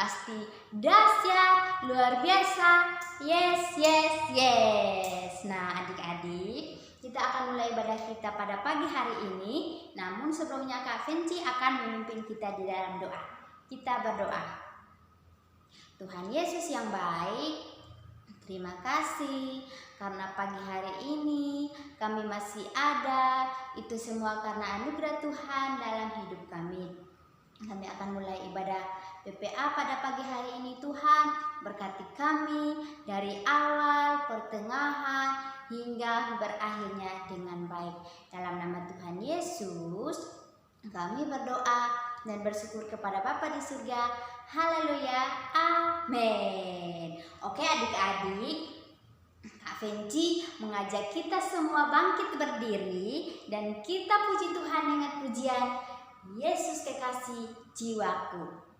pasti dahsyat, luar biasa. Yes, yes, yes. Nah, adik-adik, kita akan mulai ibadah kita pada pagi hari ini. Namun sebelumnya Kak Fenci akan memimpin kita di dalam doa. Kita berdoa. Tuhan Yesus yang baik, terima kasih karena pagi hari ini kami masih ada. Itu semua karena anugerah Tuhan dalam hidup kami. Kami akan mulai ibadah PPA pada pagi hari ini. Tuhan, berkati kami dari awal, pertengahan, hingga berakhirnya dengan baik. Dalam nama Tuhan Yesus, kami berdoa dan bersyukur kepada Bapa di surga. Haleluya, amin. Oke adik-adik, Kak Fenci mengajak kita semua bangkit berdiri dan kita puji Tuhan dengan pujian Yesus kekasih jiwaku.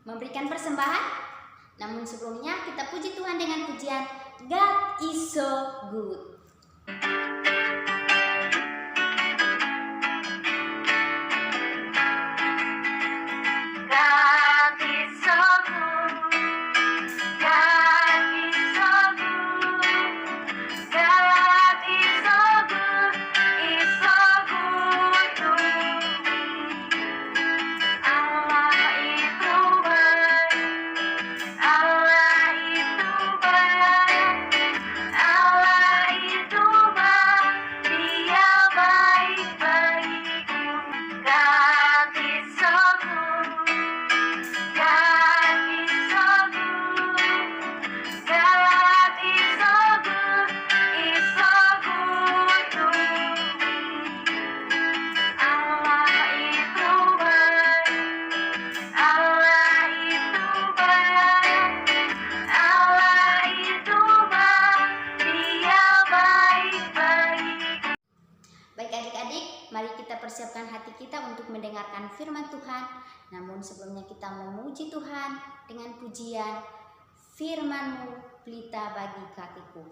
Memberikan persembahan. Namun sebelumnya kita puji Tuhan dengan pujian God is so good. Mari kita persiapkan hati kita untuk mendengarkan firman Tuhan. Namun sebelumnya kita memuji Tuhan dengan pujian firman-Mu pelita bagi kakiku.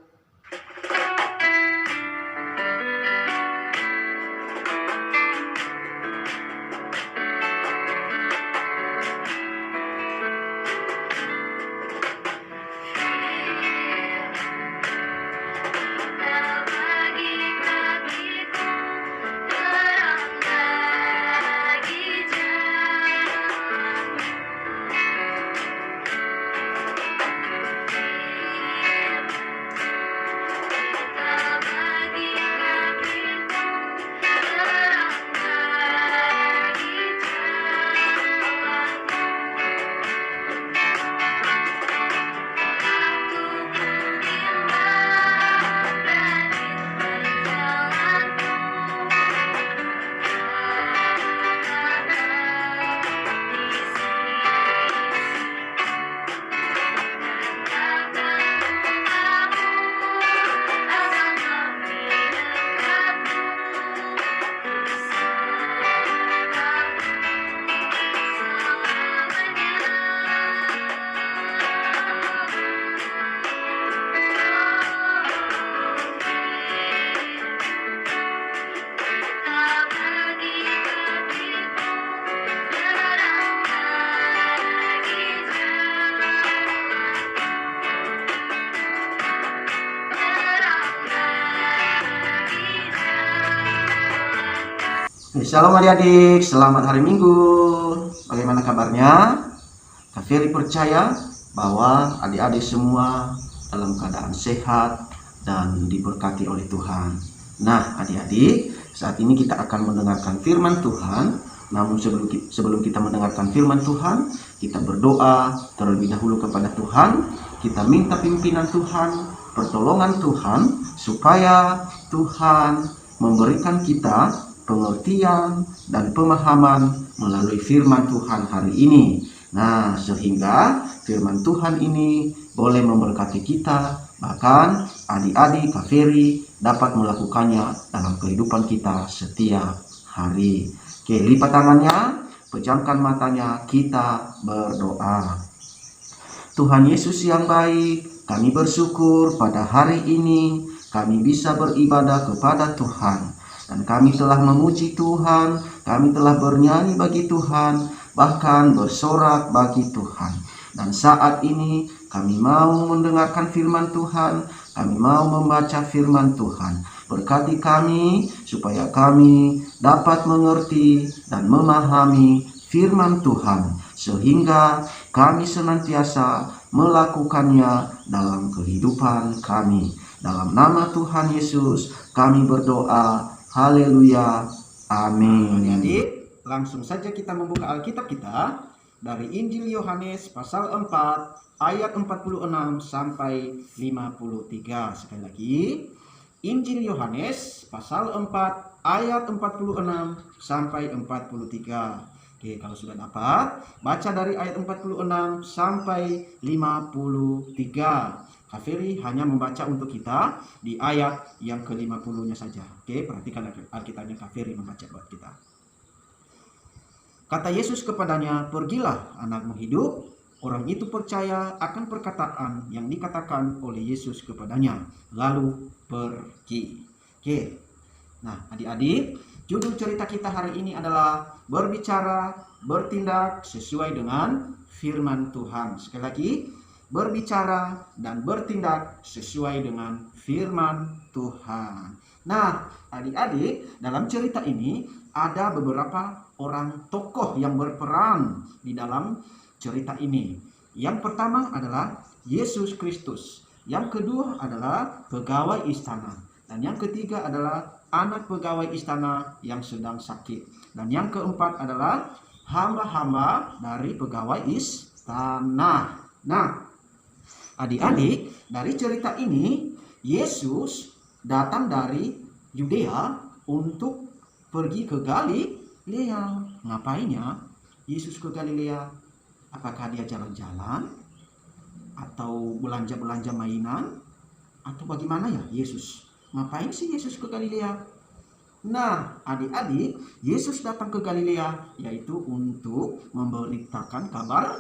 Shalom adik-adik, selamat hari Minggu. Bagaimana kabarnya? Kak Ferry percaya bahwa adik-adik semua dalam keadaan sehat dan diberkati oleh Tuhan. Nah adik-adik, saat ini kita akan mendengarkan firman Tuhan. Namun sebelum kita mendengarkan firman Tuhan, kita berdoa terlebih dahulu kepada Tuhan. Kita minta pimpinan Tuhan, pertolongan Tuhan, supaya Tuhan memberikan kita pengertian dan pemahaman melalui firman Tuhan hari ini. Nah, sehingga firman Tuhan ini boleh memberkati kita, bahkan adik-adik Kak Ferry dapat melakukannya dalam kehidupan kita setiap hari. Oke, lipat tangannya, pejamkan matanya, kita berdoa. Tuhan Yesus yang baik, kami bersyukur pada hari ini kami bisa beribadah kepada Tuhan. Dan kami telah memuji Tuhan, kami telah bernyanyi bagi Tuhan, bahkan bersorak bagi Tuhan. Dan saat ini kami mau mendengarkan firman Tuhan, kami mau membaca firman Tuhan. Berkati kami supaya kami dapat mengerti dan memahami firman Tuhan, sehingga kami senantiasa melakukannya dalam kehidupan kami. Dalam nama Tuhan Yesus kami berdoa. Haleluya, amin. Jadi langsung saja kita membuka Alkitab kita dari Injil Yohanes pasal 4 ayat 46 sampai 53. Sekali lagi, Injil Yohanes pasal 4 ayat 46 sampai 43. Oke, kalau sudah dapat, baca dari ayat 46 sampai 53. Kak Ferry hanya membaca untuk kita di ayat yang ke-50-nya saja. Oke, perhatikan Alkitabnya Kak Ferry membaca buat kita. Kata Yesus kepadanya, "Pergilah, anakmu hidup." Orang itu percaya akan perkataan yang dikatakan oleh Yesus kepadanya, lalu pergi. Oke, nah adik-adik, judul cerita kita hari ini adalah berbicara, bertindak sesuai dengan firman Tuhan. Sekali lagi, berbicara dan bertindak sesuai dengan firman Tuhan. Nah, adik-adik, dalam cerita ini ada beberapa orang tokoh yang berperan di dalam cerita ini. Yang pertama adalah Yesus Kristus. Yang kedua adalah pegawai istana. Dan yang ketiga adalah anak pegawai istana yang sedang sakit. Dan yang keempat adalah hamba-hamba dari pegawai istana. Nah, adik-adik, dari cerita ini Yesus datang dari Yudea untuk pergi ke Galilea. Ngapainnya Yesus ke Galilea? Apakah dia jalan-jalan? Atau belanja-belanja mainan? Atau bagaimana ya Yesus? Ngapain sih Yesus ke Galilea? Nah, adik-adik, Yesus datang ke Galilea yaitu untuk memberitakan kabar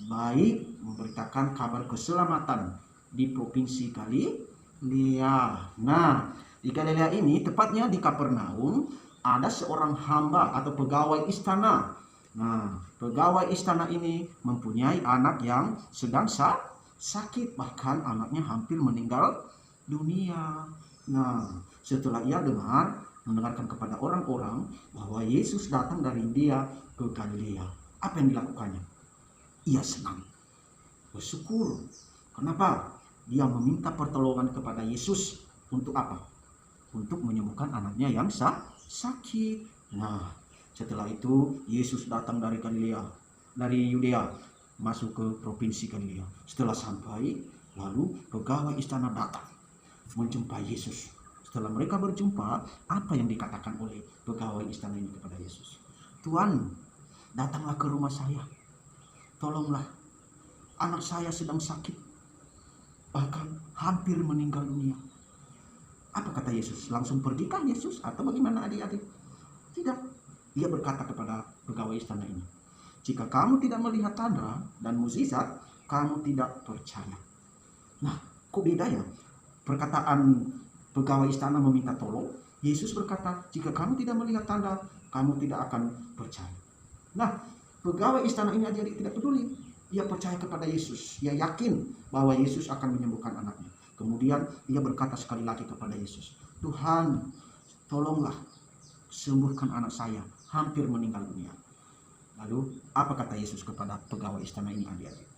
baik, memberitakan kabar keselamatan di provinsi Galilea. Nah, di Galilea ini, tepatnya di Kapernaum, ada seorang hamba atau pegawai istana. Nah, pegawai istana ini mempunyai anak yang sedang sakit, bahkan anaknya hampir meninggal dunia. Nah, setelah ia mendengarkan kepada orang-orang bahwa Yesus datang dari dia ke Galilea, apa yang dilakukannya? Ia senang, bersyukur. Kenapa? Dia meminta pertolongan kepada Yesus untuk apa? Untuk menyembuhkan anaknya yang sakit. Nah, setelah itu Yesus datang dari Galilea, dari Yudea, masuk ke provinsi Galilea. Setelah sampai, lalu pegawai istana datang menjumpai Yesus. Setelah mereka berjumpa, apa yang dikatakan oleh pegawai istana ini kepada Yesus? "Tuan, datanglah ke rumah saya. Tolonglah, anak saya sedang sakit, bahkan hampir meninggal dunia." Apa kata Yesus? Langsung pergikah Yesus atau bagaimana adik-adik? Tidak. Dia berkata kepada pegawai istana ini, "Jika kamu tidak melihat tanda dan mukjizat, kamu tidak percaya." Nah, kok beda ya? Perkataan pegawai istana meminta tolong, Yesus berkata, "Jika kamu tidak melihat tanda, kamu tidak akan percaya." Nah, pegawai istana ini adik-adik tidak peduli. Dia percaya kepada Yesus. Dia yakin bahwa Yesus akan menyembuhkan anaknya. Kemudian dia berkata sekali lagi kepada Yesus, "Tuhan, tolonglah sembuhkan anak saya, hampir meninggal dunia. Lalu apa kata Yesus kepada pegawai istana ini, adik-adik?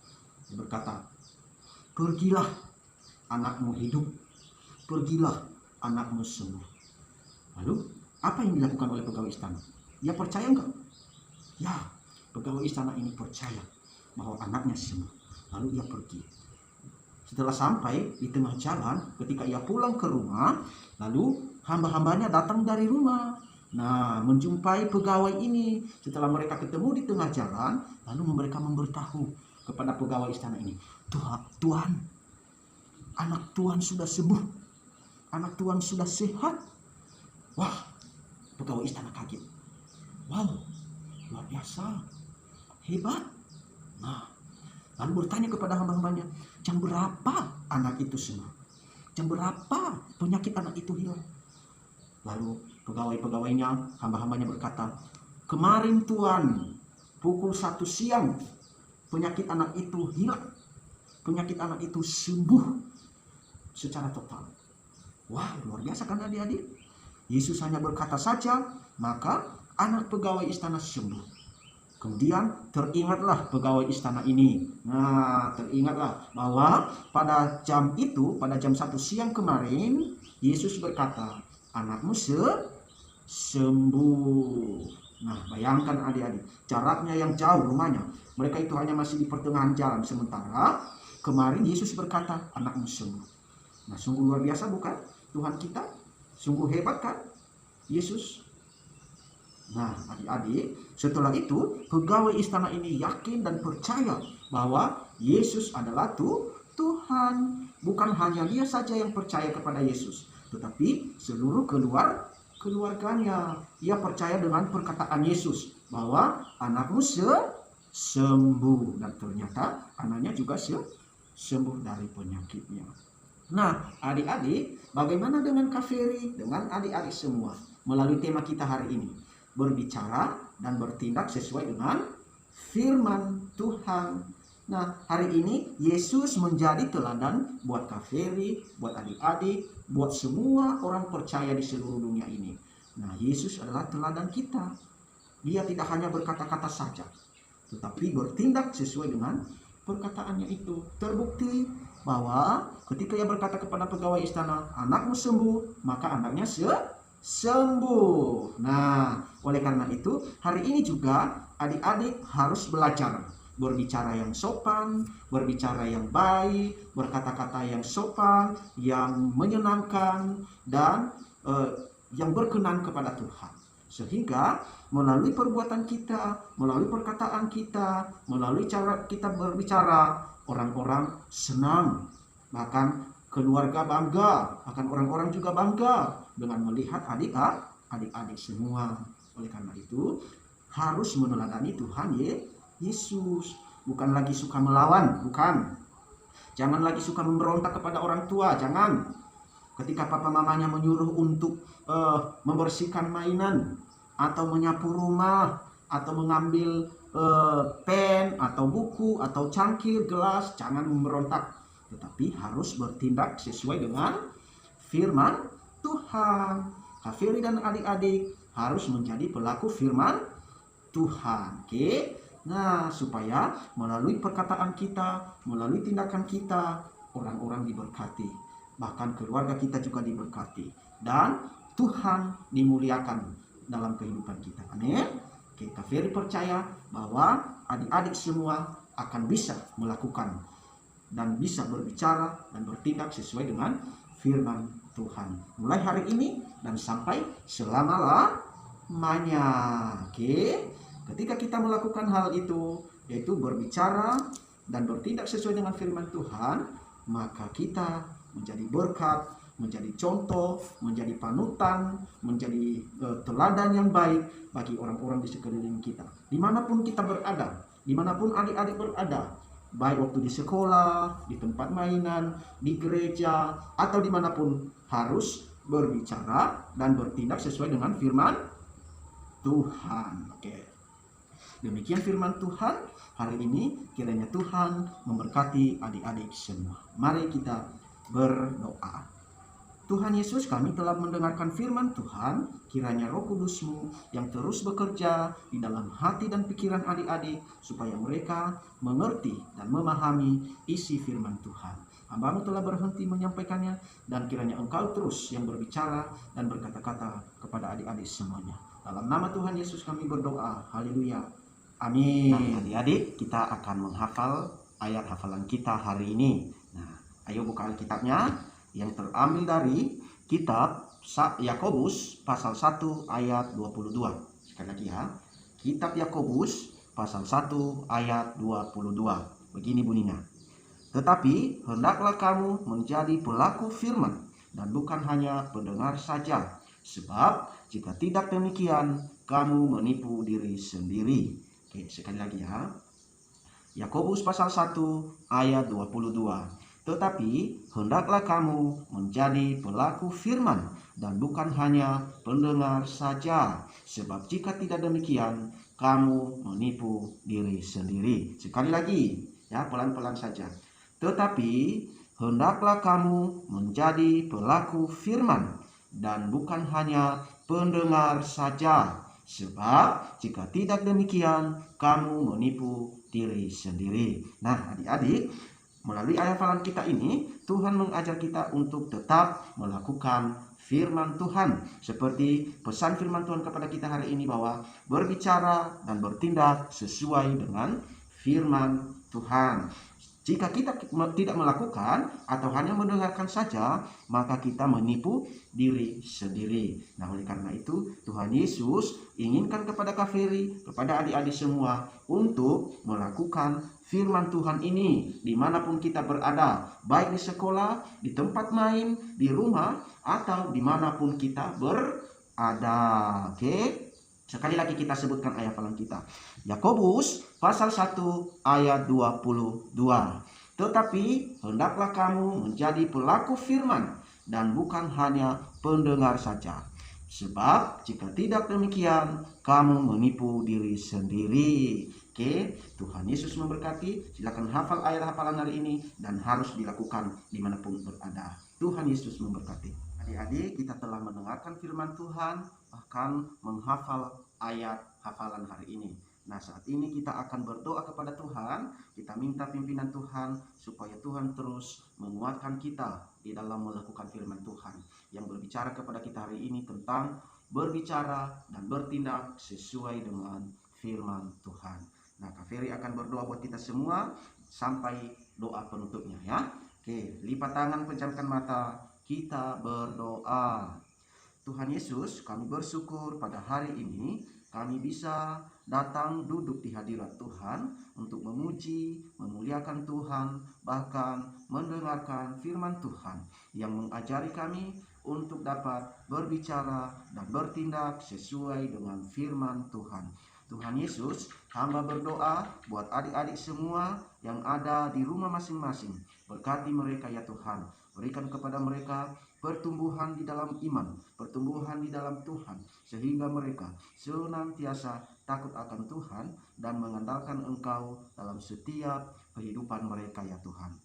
Dia berkata, pergilah, anakmu hidup, pergilah, anakmu sembuh. Lalu apa yang dilakukan oleh pegawai istana? Dia percaya enggak? Ya, pegawai istana ini percaya bahwa anaknya sembuh. Lalu ia pergi. Setelah sampai di tengah jalan, ketika ia pulang ke rumah, lalu hamba-hambanya datang dari rumah. Nah, menjumpai pegawai ini. Setelah mereka ketemu di tengah jalan, lalu mereka memberitahu kepada pegawai istana ini, Tuhan, anak Tuhan sudah sembuh, anak Tuhan sudah sehat. Wah, pegawai istana kaget. Wow, luar biasa, hebat. Nah, lalu bertanya kepada hamba-hambanya, jam berapa anak itu sembuh? Jam berapa penyakit anak itu hilang? Lalu pegawai-pegawainya, hamba-hambanya berkata, kemarin Tuhan, pukul 1 siang, penyakit anak itu hilang. Penyakit anak itu sembuh secara total. Wah, luar biasa kan adik-adik? Yesus hanya berkata saja, maka anak pegawai istana sembuh. Kemudian teringatlah pegawai istana ini. Nah, teringatlah bahwa pada jam itu, pada jam 1 siang kemarin, Yesus berkata, anakmu sembuh. Nah, bayangkan adik-adik, jaraknya yang jauh rumahnya. Mereka itu hanya masih di pertengahan jalan. Sementara kemarin Yesus berkata, anakmu sembuh. Nah, sungguh luar biasa bukan Tuhan kita? Sungguh hebat kan Yesus? Nah, adik-adik, setelah itu pegawai istana ini yakin dan percaya bahwa Yesus adalah Tuhan. Bukan hanya dia saja yang percaya kepada Yesus, tetapi seluruh keluarganya. Ia percaya dengan perkataan Yesus bahwa anakmu sembuh, dan ternyata anaknya juga sembuh dari penyakitnya. Nah, adik-adik, bagaimana dengan Kak Ferry, dengan adik-adik semua melalui tema kita hari ini? Berbicara dan bertindak sesuai dengan firman Tuhan. Nah, hari ini Yesus menjadi teladan buat Kak Ferry, buat adik-adik, buat semua orang percaya di seluruh dunia ini. Nah, Yesus adalah teladan kita. Dia tidak hanya berkata-kata saja, tetapi bertindak sesuai dengan perkataannya itu. Terbukti bahwa ketika ia berkata kepada pegawai istana, anakmu sembuh, maka anaknya sembuh. Nah, oleh karena itu, hari ini juga adik-adik harus belajar berbicara yang sopan, berbicara yang baik, berkata-kata yang sopan, yang menyenangkan, dan yang berkenan kepada Tuhan. Sehingga melalui perbuatan kita, melalui perkataan kita, melalui cara kita berbicara, orang-orang senang, bahkan keluarga bangga, akan orang-orang juga bangga dengan melihat adik-adik semua. Oleh karena itu harus meneladani Tuhan Yesus. Bukan lagi suka melawan, bukan. Jangan lagi suka memberontak kepada orang tua, jangan. Ketika papa mamanya menyuruh untuk membersihkan mainan, atau menyapu rumah, atau mengambil pen, atau buku, atau cangkir, gelas, jangan memberontak, tetapi harus bertindak sesuai dengan firman Tuhan. Kak Ferry dan adik-adik harus menjadi pelaku firman Tuhan. Oke? Nah, supaya melalui perkataan kita, melalui tindakan kita, orang-orang diberkati. Bahkan keluarga kita juga diberkati. Dan Tuhan dimuliakan dalam kehidupan kita. Amin. Oke, Kak Ferry percaya bahwa adik-adik semua akan bisa melakukan dan bisa berbicara dan bertindak sesuai dengan firman Tuhan. Mulai hari ini dan sampai selama-lamanya. Oke. Ketika kita melakukan hal itu, yaitu berbicara dan bertindak sesuai dengan firman Tuhan, maka kita menjadi berkat, menjadi contoh, menjadi panutan, menjadi teladan yang baik bagi orang-orang di sekeliling kita. Dimanapun kita berada, dimanapun adik-adik berada, baik waktu di sekolah, di tempat mainan, di gereja, atau dimanapun, harus berbicara dan bertindak sesuai dengan firman Tuhan. Oke. Demikian firman Tuhan hari ini. Kiranya Tuhan memberkati adik-adik semua. Mari kita berdoa. Tuhan Yesus, kami telah mendengarkan firman Tuhan. Kiranya Roh Kudus-Mu yang terus bekerja di dalam hati dan pikiran adik-adik, supaya mereka mengerti dan memahami isi firman Tuhan. Hamba-Mu telah berhenti menyampaikannya, dan kiranya Engkau terus yang berbicara dan berkata-kata kepada adik-adik semuanya. Dalam nama Tuhan Yesus kami berdoa. Haleluya. Amin. Nah, adik-adik, kita akan menghafal ayat hafalan kita hari ini. Nah, ayo buka Alkitabnya yang terambil dari kitab Yakobus pasal 1 ayat 22. Sekali lagi ya. Kitab Yakobus pasal 1 ayat 22. Begini bunyinya. Tetapi hendaklah kamu menjadi pelaku firman dan bukan hanya pendengar saja. Sebab jika tidak demikian, kamu menipu diri sendiri. Oke, sekali lagi ya. Yakobus pasal 1 ayat 22. Tetapi hendaklah kamu menjadi pelaku firman dan bukan hanya pendengar saja. Sebab jika tidak demikian, kamu menipu diri sendiri. Sekali lagi, ya, pelan-pelan saja. Tetapi hendaklah kamu menjadi pelaku firman dan bukan hanya pendengar saja. Sebab jika tidak demikian, kamu menipu diri sendiri. Nah, adik-adik, melalui ayat hafalan kita ini, Tuhan mengajar kita untuk tetap melakukan firman Tuhan. Seperti pesan firman Tuhan kepada kita hari ini, bahwa berbicara dan bertindak sesuai dengan firman Tuhan. Jika kita tidak melakukan atau hanya mendengarkan saja, maka kita menipu diri sendiri. Nah, oleh karena itu, Tuhan Yesus inginkan kepada Kak Ferry, kepada adik-adik semua, untuk melakukan firman Tuhan ini dimanapun kita berada, baik di sekolah, di tempat main, di rumah, atau dimanapun kita berada. Oke? Sekali lagi kita sebutkan ayat hafalan kita. Yakobus pasal 1 ayat 22. Tetapi hendaklah kamu menjadi pelaku firman dan bukan hanya pendengar saja. Sebab jika tidak demikian, kamu menipu diri sendiri. Oke, Tuhan Yesus memberkati. Silakan hafal ayat hafalan hari ini dan harus dilakukan dimanapun berada. Tuhan Yesus memberkati. Adik-adik, kita telah mendengarkan firman Tuhan, bahkan menghafal ayat hafalan hari ini. Nah, saat ini kita akan berdoa kepada Tuhan. Kita minta pimpinan Tuhan supaya Tuhan terus menguatkan kita di dalam melakukan firman Tuhan yang berbicara kepada kita hari ini tentang berbicara dan bertindak sesuai dengan firman Tuhan. Nah, Kak Ferry akan berdoa buat kita semua sampai doa penutupnya ya. Oke, lipat tangan, pejamkan mata. Kita berdoa. Tuhan Yesus, kami bersyukur pada hari ini kami bisa datang duduk di hadirat Tuhan untuk memuji, memuliakan Tuhan, bahkan mendengarkan firman Tuhan yang mengajari kami untuk dapat berbicara dan bertindak sesuai dengan firman Tuhan. Tuhan Yesus, hamba berdoa buat adik-adik semua yang ada di rumah masing-masing. Berkati mereka ya Tuhan. Berikan kepada mereka pertumbuhan di dalam iman, pertumbuhan di dalam Tuhan, sehingga mereka senantiasa takut akan Tuhan dan mengandalkan Engkau dalam setiap kehidupan mereka ya Tuhan.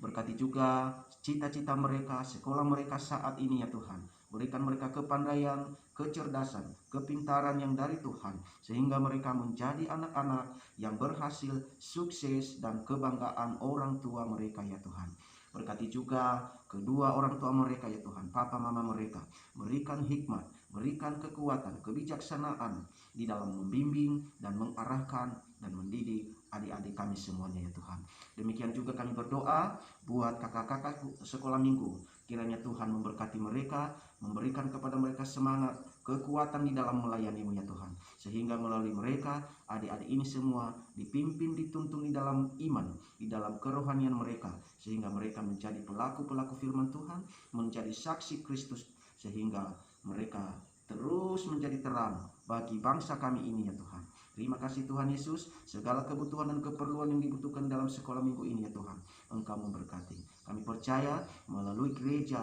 Berkati juga cita-cita mereka, sekolah mereka saat ini ya Tuhan. Berikan mereka kepandaian, kecerdasan, kepintaran yang dari Tuhan, sehingga mereka menjadi anak-anak yang berhasil, sukses, dan kebanggaan orang tua mereka ya Tuhan. Berkati juga kedua orang tua mereka ya Tuhan, papa mama mereka. Berikan hikmat, berikan kekuatan, kebijaksanaan di dalam membimbing dan mengarahkan dan mendidik adik-adik kami semuanya ya Tuhan. Demikian juga kami berdoa buat kakak-kakak sekolah minggu. Kiranya Tuhan memberkati mereka, memberikan kepada mereka semangat, kekuatan di dalam melayani-Mu ya Tuhan. Sehingga melalui mereka, adik-adik ini semua dipimpin, dituntun di dalam iman, di dalam kerohanian mereka. Sehingga mereka menjadi pelaku-pelaku firman Tuhan, menjadi saksi Kristus. Sehingga mereka terus menjadi terang bagi bangsa kami ini ya Tuhan. Terima kasih Tuhan Yesus, segala kebutuhan dan keperluan yang dibutuhkan dalam sekolah minggu ini ya Tuhan, Engkau memberkati. Kami percaya melalui gereja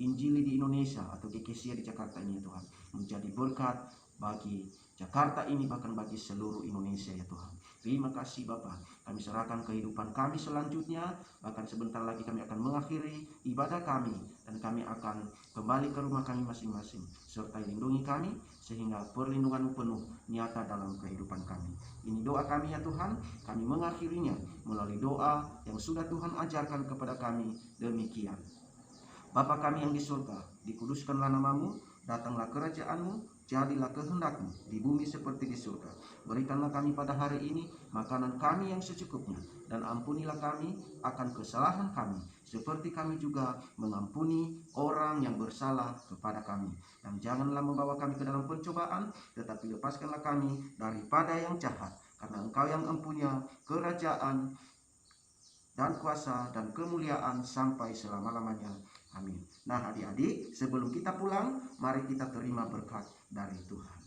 Injili di Indonesia atau GKSIA di Jakarta ini ya Tuhan, menjadi berkat bagi Jakarta ini, bahkan bagi seluruh Indonesia ya Tuhan. Terima kasih Bapa. Kami serahkan kehidupan kami selanjutnya, bahkan sebentar lagi kami akan mengakhiri ibadah kami, dan kami akan kembali ke rumah kami masing-masing. Serta lindungi kami sehingga perlindungan-Mu penuh nyata dalam kehidupan kami. Ini doa kami ya Tuhan. Kami mengakhirinya melalui doa yang sudah Tuhan ajarkan kepada kami demikian. Bapa kami yang di surga, dikuduskanlah nama-Mu, datanglah kerajaan-Mu, jadilah kehendak-Mu di bumi seperti di surga. Berikanlah kami pada hari ini makanan kami yang secukupnya, dan ampunilah kami akan kesalahan kami, seperti kami juga mengampuni orang yang bersalah kepada kami. Dan janganlah membawa kami ke dalam pencobaan, tetapi lepaskanlah kami daripada yang jahat. Karena Engkau yang mempunyai kerajaan dan kuasa dan kemuliaan sampai selama-lamanya. Amin. Nah adik-adik, sebelum kita pulang, mari kita terima berkat dari Tuhan.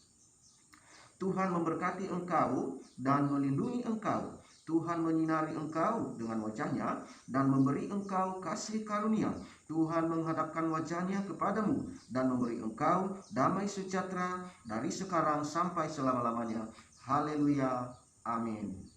Tuhan memberkati engkau dan melindungi engkau. Tuhan menyinari engkau dengan wajah-Nya dan memberi engkau kasih karunia. Tuhan menghadapkan wajah-Nya kepadamu dan memberi engkau damai sejahtera dari sekarang sampai selama-lamanya. Haleluya. Amin.